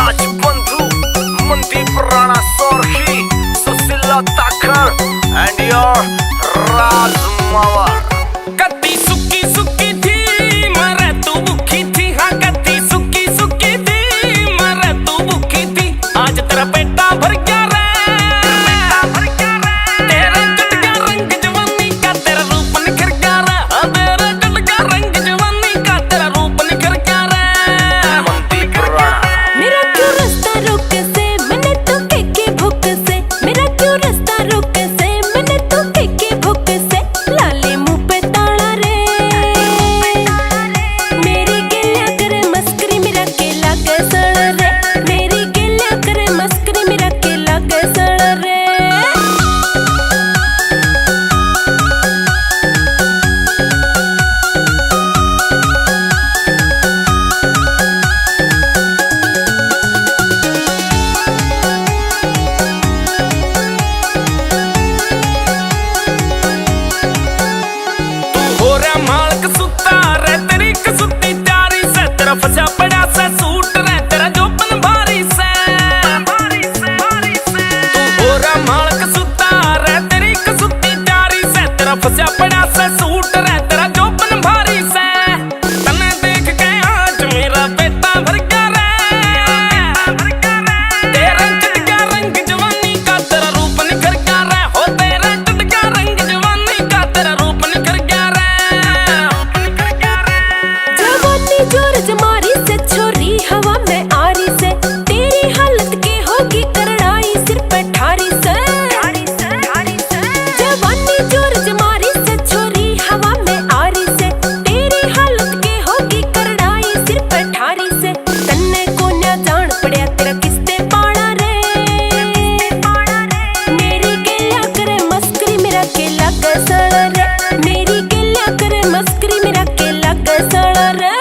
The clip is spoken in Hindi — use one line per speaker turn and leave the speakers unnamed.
राजबंधु, मनदीप राणा सोरही, सुशीला ताखर and your राज मावर।
कत्ती सुक्की सुक्की थी मरे तू भूखी थी, हाँ कत्ती सुक्की सुक्की थी मरे तू भूखी थी। आज तेरा पेटा भर गया रे, तेरा कट गया रंग जवानी का, तेरा रूप निखर गया रे। तेरा कट गया रंग जवानी का, तेरा रूप निखर गया रे।
मनदीप राणा।
मेरा क्यों रास्ता रोके से मैंने तो के भूख से, मेरा क्यों रास्ता रोके से मैंने तो के भूख से। लाले मुंह पे ताला रे, मेरी गिल्ला करे मस्करी मेरा केला कैसड़ रे, मेरी गिल्ला करे मस्करी मेरा केला कैसड़ रे।
हो रहा मालक सुता रे, तेरी कसुती प्यारी से, तेरा फसा पड़ा से सूट रे, तेरा जोपन भारी से। तू हो रहा मालक सुता रे, तेरी कसुती प्यारी से, तेरा फसा पड़ा से सूट रे, तेरा जोपन भारी से। तने देख के आज मेरा पेटा भर गया रे, तेरा चढ़ गया रंग जवानी का, तेरा रूप निखर गया रे। हो तेरा चढ़ गया रंग जवानी का, तेरा रूप निखर गया रे।
जवानी जोर जमारी से छोरी हवा में आरी से, तेरी हालत के होगी करड़ाई सिर पे ठारी से। जवानी जोर जमारी से छोरी हवा में आरी से, तेरी हालत के होगी करड़ाई सिर पे ठारी से। तन्ने को ना जान पड़या तेरा किस्ते पाड़ा रे, मेरी गिल्ला करे मस्करी मेरा केला कैसड़ रे, मेरी गिल्ला करे मस्करी मेरा केला कैसड़ रे।